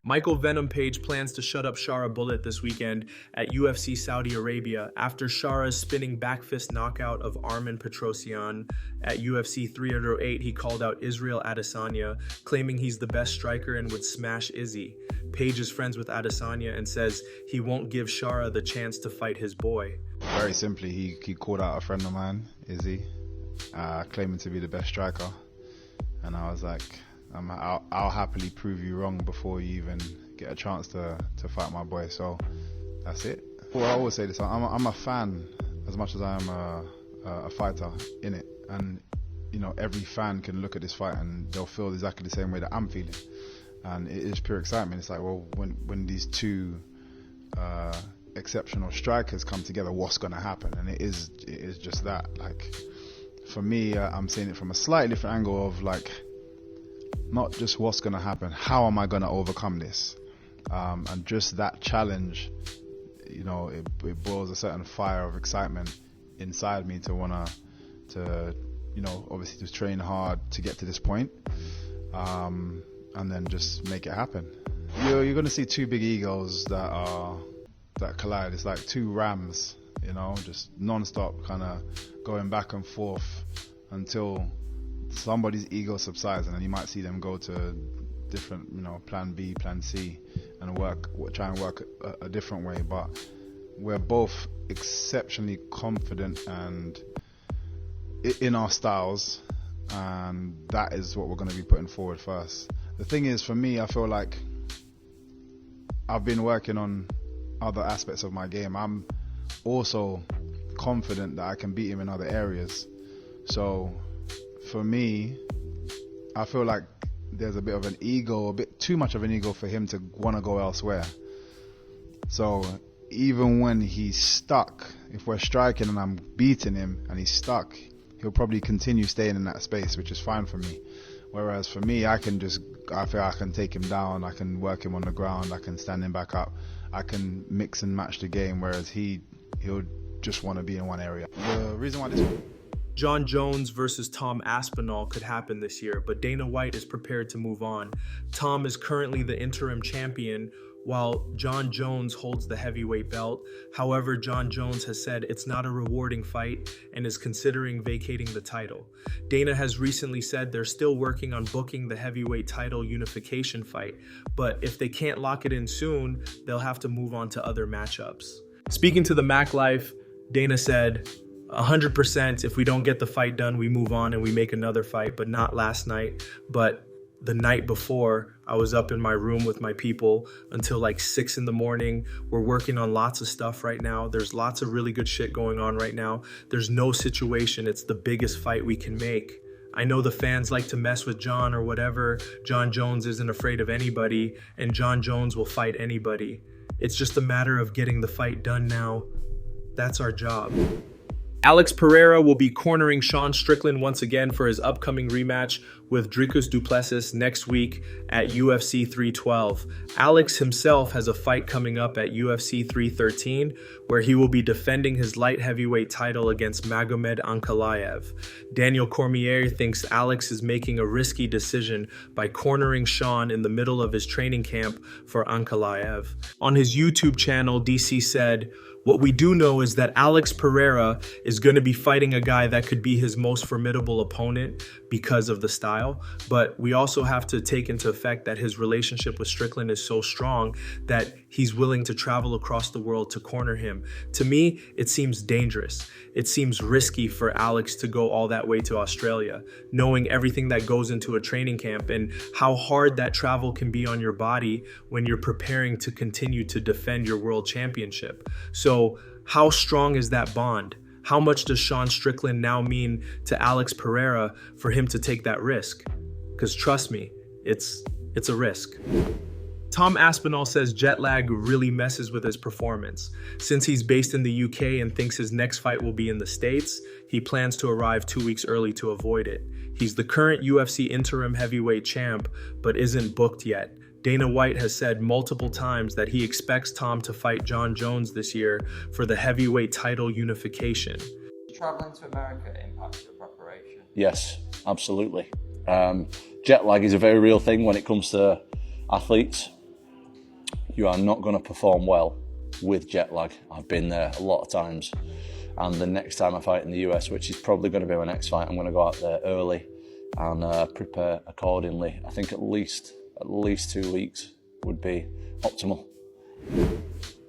Michael Venom Page plans to shut up Shara Bullet this weekend at UFC Saudi Arabia after Shara's spinning back fist knockout of Armen Petrosyan. At UFC 308, he called out Israel Adesanya, claiming he's the best striker and would smash Izzy. Page is friends with Adesanya and says he won't give Shara the chance to fight his boy. Very simply, he called out a friend of mine, Izzy, claiming to be the best striker. And I was like, I'll happily prove you wrong before you even get a chance to fight my boy. So that's it. Well, I always say this, I'm a fan as much as I am a fighter in it. And, you know, every fan can look at this fight and they'll feel exactly the same way that I'm feeling. And it is pure excitement. It's like, well, when these two exceptional strikers come together, what's going to happen? And it is just that. Like, for me, I'm seeing it from a slightly different angle of like, not just what's going to happen, how am I going to overcome this? And just that challenge, you know, it boils a certain fire of excitement inside me to want to, you know, obviously just train hard to get to this point, and then just make it happen. You're going to see two big egos that collide. It's like two rams, you know, just non-stop kind of going back and forth until somebody's ego subsides, and then you might see them go to different, you know, plan B, plan C, and try and work a different way. But we're both exceptionally confident and in our styles, and that is what we're going to be putting forward first. The thing is, for me, I feel like I've been working on other aspects of my game. I'm also confident that I can beat him in other areas. So for me, I feel like there's a bit of an ego, a bit too much of an ego for him to want to go elsewhere. So even when he's stuck, if we're striking and I'm beating him and he's stuck, he'll probably continue staying in that space, which is fine for me. Whereas for me, I feel I can take him down, I can work him on the ground, I can stand him back up, I can mix and match the game, whereas he'll just want to be in one area. The reason why this Jon Jones versus Tom Aspinall could happen this year, but Dana White is prepared to move on. Tom is currently the interim champion, while Jon Jones holds the heavyweight belt. However, Jon Jones has said it's not a rewarding fight and is considering vacating the title. Dana has recently said they're still working on booking the heavyweight title unification fight, but if they can't lock it in soon, they'll have to move on to other matchups. Speaking to the Mac Life, Dana said, 100% if we don't get the fight done, we move on and we make another fight, but not last night. But the night before, I was up in my room with my people until like 6 in the morning. We're working on lots of stuff right now. There's lots of really good shit going on right now. There's no situation. It's the biggest fight we can make. I know the fans like to mess with Jon or whatever. Jon Jones isn't afraid of anybody, and Jon Jones will fight anybody. It's just a matter of getting the fight done now. That's our job. Alex Pereira will be cornering Sean Strickland once again for his upcoming rematch with Dricus Du Plessis next week at UFC 312. Alex himself has a fight coming up at UFC 313 where he will be defending his light heavyweight title against Magomed Ankalaev. Daniel Cormier thinks Alex is making a risky decision by cornering Sean in the middle of his training camp for Ankalaev. On his YouTube channel, DC said, "What we do know is that Alex Pereira is going to be fighting a guy that could be his most formidable opponent because of the style, but we also have to take into effect that his relationship with Strickland is so strong that he's willing to travel across the world to corner him. To me, it seems dangerous. It seems risky for Alex to go all that way to Australia, knowing everything that goes into a training camp and how hard that travel can be on your body when you're preparing to continue to defend your world championship. So how strong is that bond? How much does Sean Strickland now mean to Alex Pereira for him to take that risk? Because trust me, it's a risk." Tom Aspinall says jet lag really messes with his performance. Since he's based in the UK and thinks his next fight will be in the States, he plans to arrive 2 weeks early to avoid it. He's the current UFC interim heavyweight champ, but isn't booked yet. Dana White has said multiple times that he expects Tom to fight Jon Jones this year for the heavyweight title unification. Traveling to America impacts your preparation? Yes, absolutely. Jet lag is a very real thing when it comes to Athletes, you are not going to perform well with jet lag. I've been there a lot of times. And the next time I fight in the US, which is probably going to be my next fight, I'm going to go out there early and prepare accordingly. I think at least 2 weeks would be optimal.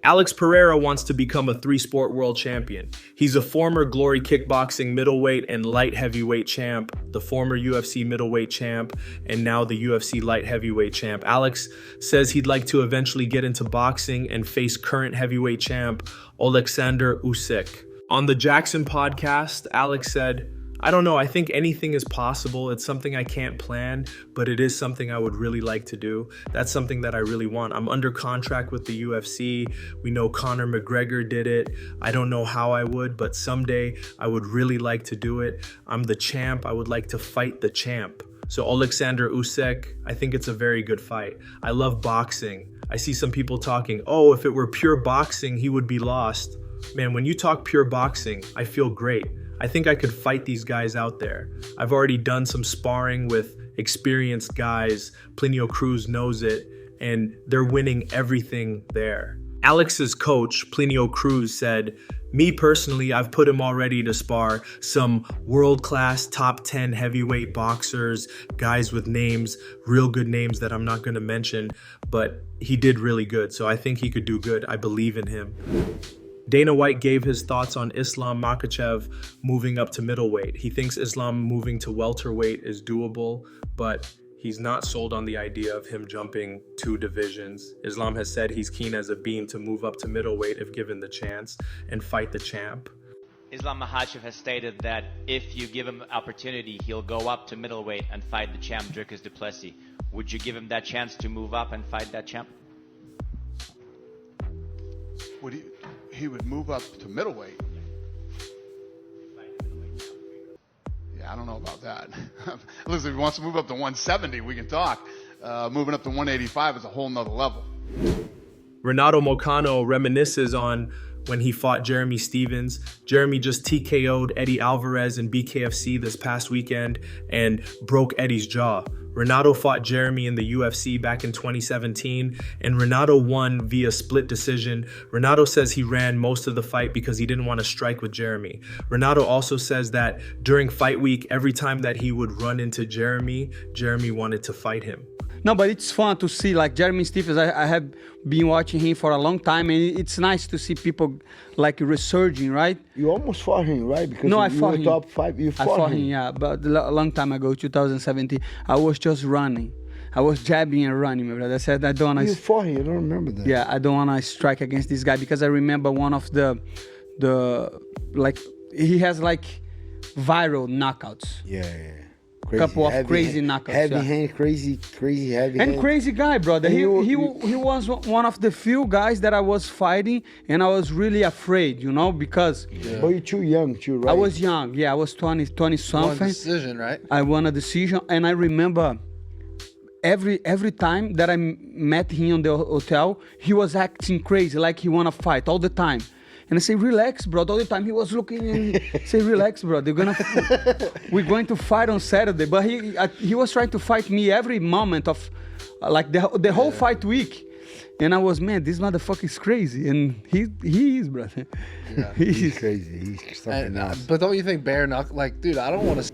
Alex Pereira wants to become a three-sport world champion. He's a former Glory Kickboxing middleweight and light heavyweight champ, the former UFC middleweight champ, and now the UFC light heavyweight champ. Alex says he'd like to eventually get into boxing and face current heavyweight champ Oleksandr Usyk. On the Jackson podcast, Alex said, "I don't know, I think anything is possible. It's something I can't plan, but it is something I would really like to do. That's something that I really want. I'm under contract with the UFC. We know Conor McGregor did it. I don't know how I would, but someday I would really like to do it. I'm the champ. I would like to fight the champ." So Oleksandr Usyk, I think it's a very good fight. I love boxing. I see some people talking, oh, if it were pure boxing, he would be lost. Man, when you talk pure boxing, I feel great. I think I could fight these guys out there. I've already done some sparring with experienced guys. Plinio Cruz knows it, and they're winning everything there. Alex's coach, Plinio Cruz, said, "Me personally, I've put him already to spar some world-class top 10 heavyweight boxers, guys with names, real good names that I'm not going to mention, but he did really good, so I think he could do good. I believe in him." Dana White gave his thoughts on Islam Makhachev moving up to middleweight. He thinks Islam moving to welterweight is doable, but he's not sold on the idea of him jumping 2 divisions. Islam has said he's keen as a bean to move up to middleweight if given the chance and fight the champ. Islam Makhachev has stated that if you give him opportunity, he'll go up to middleweight and fight the champ Dricus Du Plessis. Would you give him that chance to move up and fight that champ? He would move up to middleweight. Yeah, I don't know about that. Listen, if he wants to move up to 170, we can talk. Moving up to 185 is a whole nother level. Renato Moicano reminisces on when he fought Jeremy Stevens. Jeremy just TKO'd Eddie Alvarez in BKFC this past weekend and broke Eddie's jaw. Renato fought Jeremy in the UFC back in 2017, and Renato won via split decision. Renato says he ran most of the fight because he didn't want to strike with Jeremy. Renato also says that during fight week, every time that he would run into Jeremy, Jeremy wanted to fight him. No, but it's fun to see, like Jeremy Stephens, I have been watching him for a long time, and it's nice to see people like resurging, right? You almost fought him, right? Because no, I you fought were him. top 5, you fought him. Yeah, but a long time ago, 2017, I was just running. I was jabbing and running, my brother. I said, I don't want to... You fought him, I don't remember that. Yeah, I don't want to strike against this guy because I remember one of the like, he has like viral knockouts. Yeah. Crazy, couple of crazy knockouts. Heavy hand, crazy heavy hand. And crazy guy, brother. He was one of the few guys that I was fighting, and I was really afraid, you know, because... Yeah. But you're too young, too, right? I was young, yeah. I was 20 something. Won a decision, right? I won a decision, and I remember every time that I met him in the hotel, he was acting crazy, like he want to fight all the time. And I say, relax, bro. All the time he was looking and say, relax, bro. We're going to fight on Saturday. But he was trying to fight me every moment of like the whole fight week. And I was, man, this motherfucker is crazy. And he is, brother. Yeah, he's crazy. He's something else. But don't you think bare knuckle, like, dude, I don't want to...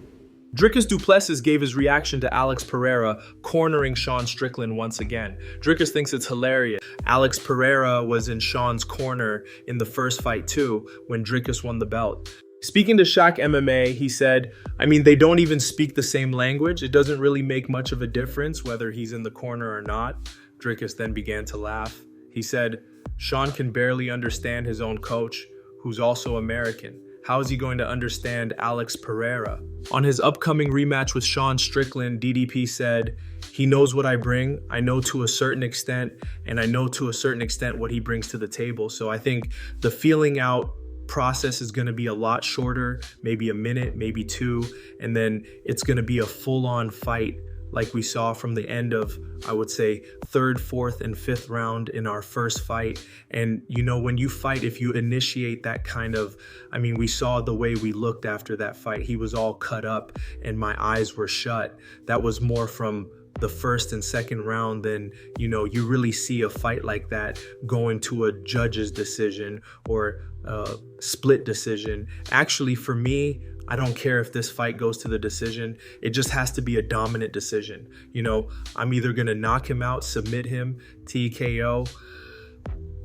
Dricus Du Plessis gave his reaction to Alex Pereira cornering Sean Strickland once again. Dricus thinks it's hilarious. Alex Pereira was in Sean's corner in the first fight too, when Dricus won the belt. Speaking to Shaq MMA, he said, I mean, they don't even speak the same language. It doesn't really make much of a difference whether he's in the corner or not. Dricus then began to laugh. He said, Sean can barely understand his own coach, who's also American. How is he going to understand Alex Pereira? On his upcoming rematch with Sean Strickland, DDP said, he knows what I bring. I know to a certain extent, and I know to a certain extent what he brings to the table. So I think the feeling out process is going to be a lot shorter, maybe a minute, maybe 2, and then it's going to be a full-on fight like we saw from the end of, I would say, 3rd, 4th, and 5th round in our first fight. And, you know, when you fight, if you initiate that kind of, I mean, we saw the way we looked after that fight. He was all cut up and my eyes were shut. That was more from the first and second round, then, you know, you really see a fight like that go into a judge's decision or a split decision. Actually, for me, I don't care if this fight goes to the decision. It just has to be a dominant decision. You know, I'm either going to knock him out, submit him, TKO,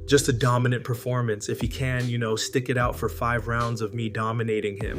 just a dominant performance. If he can, you know, stick it out for 5 rounds of me dominating him.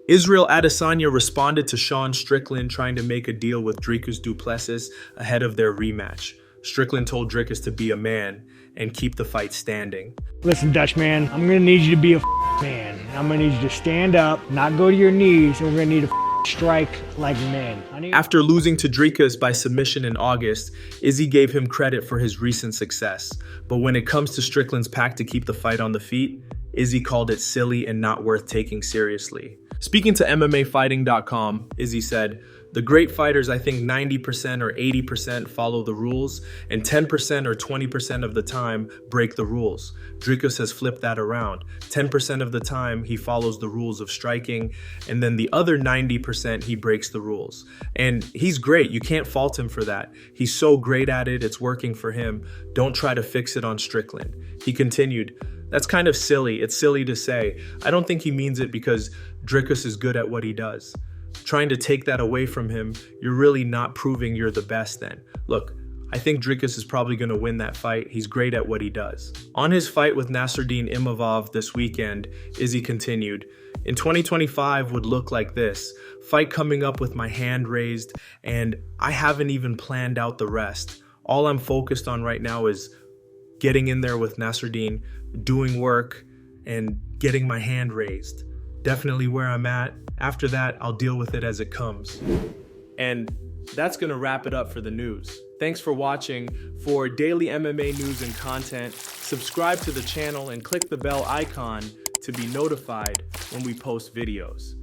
Israel Adesanya responded to Sean Strickland trying to make a deal with Dricus Du Plessis ahead of their rematch. Strickland told Dricus to be a man and keep the fight standing. Listen, Dutchman, I'm gonna need you to be a man. I'm gonna need you to stand up, not go to your knees, and we're gonna need to strike like men. After losing to Dricus by submission in August, Izzy gave him credit for his recent success. But when it comes to Strickland's pact to keep the fight on the feet, Izzy called it silly and not worth taking seriously. Speaking to MMAfighting.com, Izzy said, "The great fighters, I think 90% or 80% follow the rules, and 10% or 20% of the time break the rules. Dricus has flipped that around. 10% of the time he follows the rules of striking, and then the other 90% he breaks the rules. And he's great, you can't fault him for that. He's so great at it, it's working for him. Don't try to fix it on Strickland." He continued, "That's kind of silly, it's silly to say. I don't think he means it because Dricus is good at what he does. Trying to take that away from him, you're really not proving you're the best then. Look, I think Dricus is probably going to win that fight. He's great at what he does." On his fight with Nasruddin Imavov this weekend, Izzy continued, "In 2025 would look like this. Fight coming up with my hand raised, and I haven't even planned out the rest. All I'm focused on right now is getting in there with Nasruddin, doing work, and getting my hand raised. Definitely where I'm at. After that, I'll deal with it as it comes." And that's going to wrap it up for the news. Thanks for watching. For daily MMA news and content, subscribe to the channel and click the bell icon to be notified when we post videos.